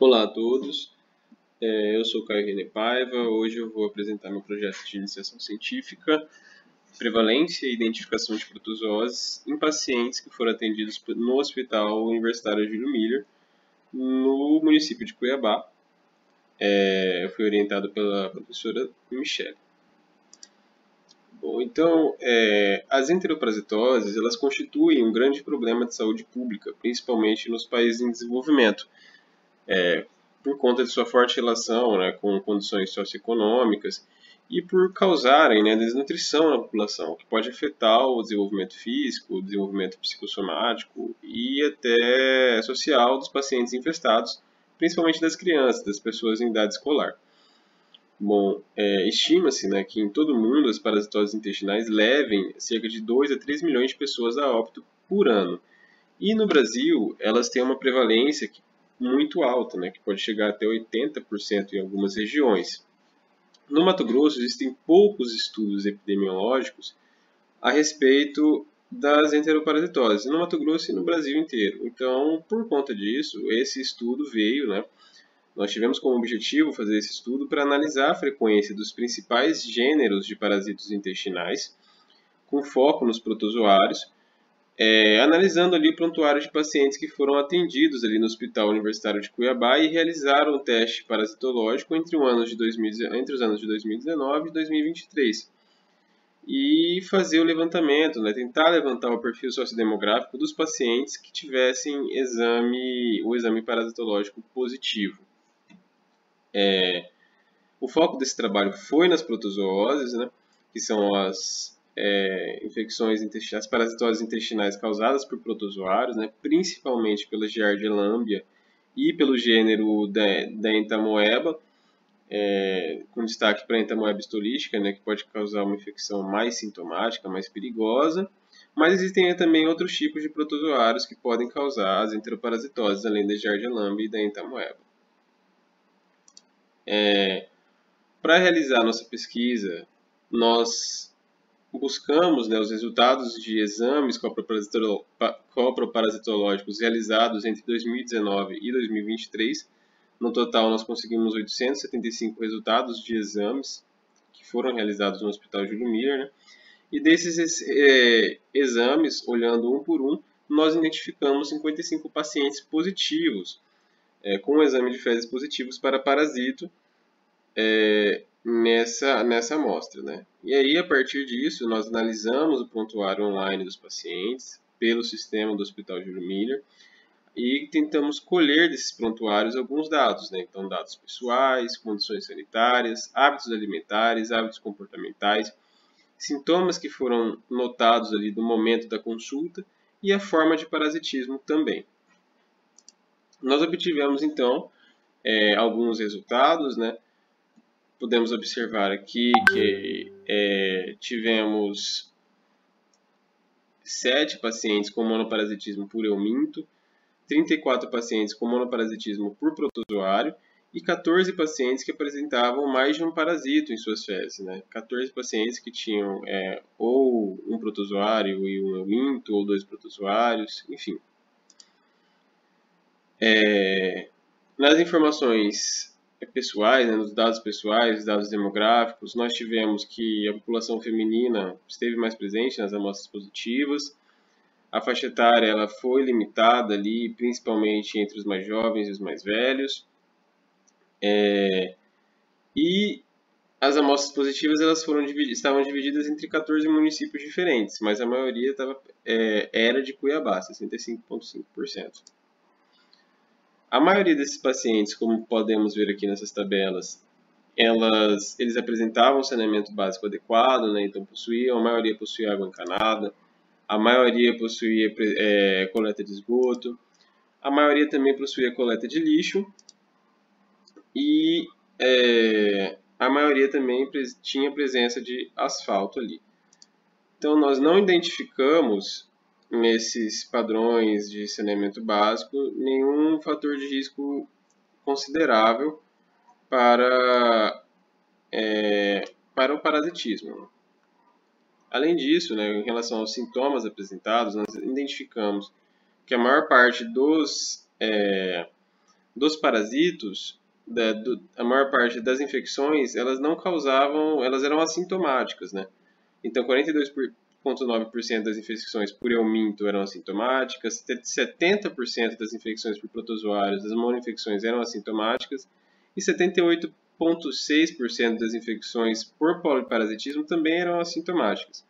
Olá a todos, eu sou Caio Rene Paiva. Hoje eu vou apresentar meu projeto de iniciação científica, prevalência e identificação de protozooses em pacientes que foram atendidos no Hospital Universitário Júlio Miller, no município de Cuiabá. Eu fui orientado pela professora Michele. Bom, então, as enteroparasitoses, elas constituem um grande problema de saúde pública, principalmente nos países em desenvolvimento. Por conta de sua forte relação, né, com condições socioeconômicas e por causarem, né, desnutrição na população, que pode afetar o desenvolvimento físico, o desenvolvimento psicossomático e até social dos pacientes infestados, principalmente das crianças, das pessoas em idade escolar. Bom, estima-se, né, que em todo o mundo as parasitoses intestinais levem cerca de 2 a 3 milhões de pessoas a óbito por ano. E no Brasil, elas têm uma prevalência muito alta, né, que pode chegar até 80% em algumas regiões. No Mato Grosso, existem poucos estudos epidemiológicos a respeito das enteroparasitoses, no Mato Grosso e no Brasil inteiro. Então, por conta disso, esse estudo veio, né, nós tivemos como objetivo fazer esse estudo para analisar a frequência dos principais gêneros de parasitos intestinais, com foco nos protozoários, analisando ali o prontuário de pacientes que foram atendidos ali no Hospital Universitário de Cuiabá e realizaram o teste parasitológico entre os anos de 2019 e 2023. E fazer o levantamento, né, tentar levantar o perfil sociodemográfico dos pacientes que tivessem o exame parasitológico positivo. O foco desse trabalho foi nas protozooses, né, que são as infecções intestinais, parasitoses intestinais causadas por protozoários, né, principalmente pela Giardia lamblia e pelo gênero da Entamoeba, com destaque para a Entamoeba histolística, né, que pode causar uma infecção mais sintomática, mais perigosa, mas existem também outros tipos de protozoários que podem causar as enteroparasitoses, além da Giardia lamblia e da Entamoeba. Para realizar nossa pesquisa, nós buscamos, né, os resultados de exames coproparasitológicos realizados entre 2019 e 2023. No total, nós conseguimos 875 resultados de exames que foram realizados no Hospital Júlio Miller, né? E desses exames, olhando um por um, nós identificamos 55 pacientes positivos, com um exame de fezes positivos para parasito, nessa amostra, né? E aí, a partir disso, nós analisamos o prontuário online dos pacientes pelo sistema do Hospital Júlio Miller e tentamos colher desses prontuários alguns dados, né? Então, dados pessoais, condições sanitárias, hábitos alimentares, hábitos comportamentais, sintomas que foram notados ali no momento da consulta e a forma de parasitismo também. Nós obtivemos, então, alguns resultados, né? Podemos observar aqui que tivemos 7 pacientes com monoparasitismo por euminto, 34 pacientes com monoparasitismo por protozoário e 14 pacientes que apresentavam mais de um parasito em suas fezes, né? 14 pacientes que tinham ou um protozoário e um euminto, ou 2 protozoários, enfim. Nas informações pessoais, né, nos dados pessoais, dados demográficos, nós tivemos que a população feminina esteve mais presente nas amostras positivas. A faixa etária ela foi limitada ali, principalmente entre os mais jovens e os mais velhos. E as amostras positivas elas estavam divididas entre 14 municípios diferentes, mas a maioria era de Cuiabá, 65,5%. A maioria desses pacientes, como podemos ver aqui nessas tabelas, eles apresentavam saneamento básico adequado, né? Então a maioria possuía água encanada, a maioria possuía coleta de esgoto, a maioria também possuía coleta de lixo e a maioria também tinha presença de asfalto ali. Então nós não identificamos nesses padrões de saneamento básico nenhum fator de risco considerável para o parasitismo. Além disso, né, em relação aos sintomas apresentados, nós identificamos que a maior parte dos parasitos, a maior parte das infecções, elas não causavam, elas eram assintomáticas, né? Então, 42,9% das infecções por euminto eram assintomáticas, 70% das infecções por protozoários, das monoinfecções, eram assintomáticas, e 78,6% das infecções por poliparasitismo também eram assintomáticas.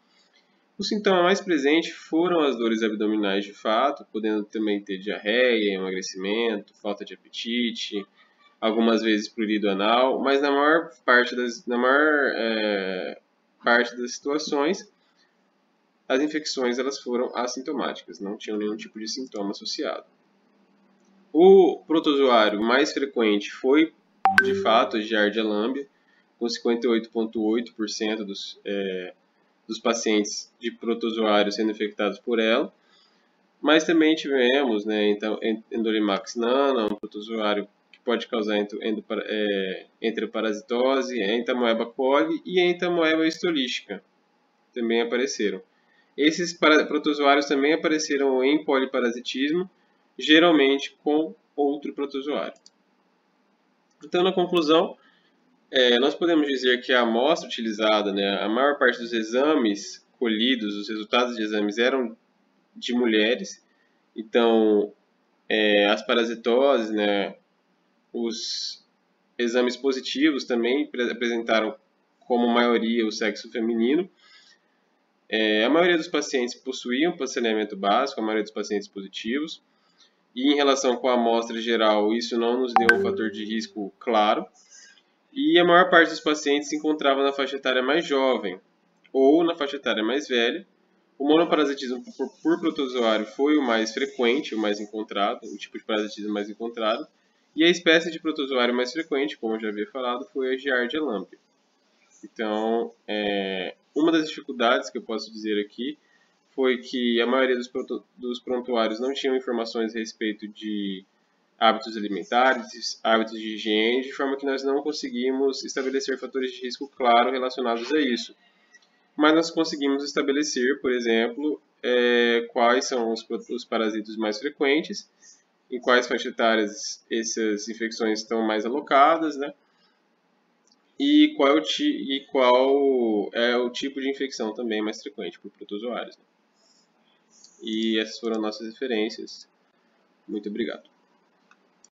O sintoma mais presente foram as dores abdominais de fato, podendo também ter diarreia, emagrecimento, falta de apetite, algumas vezes prurido anal, mas na maior parte das situações, as infecções elas foram assintomáticas, não tinham nenhum tipo de sintoma associado. O protozoário mais frequente foi, de fato, a Giardia lamblia, com 58,8% dos pacientes de protozoários sendo infectados por ela, mas também tivemos, né, então, Endolimax nana, um protozoário que pode causar enteroparasitose, Entamoeba coli e Entamoeba histolística também apareceram. Esses protozoários também apareceram em poliparasitismo, geralmente com outro protozoário. Então, na conclusão, nós podemos dizer que a amostra utilizada, né, a maior parte dos exames colhidos, os resultados de exames eram de mulheres. Então, as parasitoses, né, os exames positivos também apresentaram como maioria o sexo feminino. A maioria dos pacientes possuíam saneamento básico, a maioria dos pacientes positivos. E em relação com a amostra geral, isso não nos deu um fator de risco claro. E a maior parte dos pacientes se encontrava na faixa etária mais jovem ou na faixa etária mais velha. O monoparasitismo por protozoário foi o mais frequente, o mais encontrado, o tipo de parasitismo mais encontrado. E a espécie de protozoário mais frequente, como eu já havia falado, foi a Giardia lamblia. Então, uma das dificuldades que eu posso dizer aqui foi que a maioria dos prontuários não tinham informações a respeito de hábitos alimentares, hábitos de higiene, de forma que nós não conseguimos estabelecer fatores de risco claros relacionados a isso. Mas nós conseguimos estabelecer, por exemplo, quais são os parasitos mais frequentes, em quais faixas etárias essas infecções estão mais alocadas, né? E qual é o tipo de infecção também mais frequente por protozoários. Né? E essas foram nossas referências. Muito obrigado.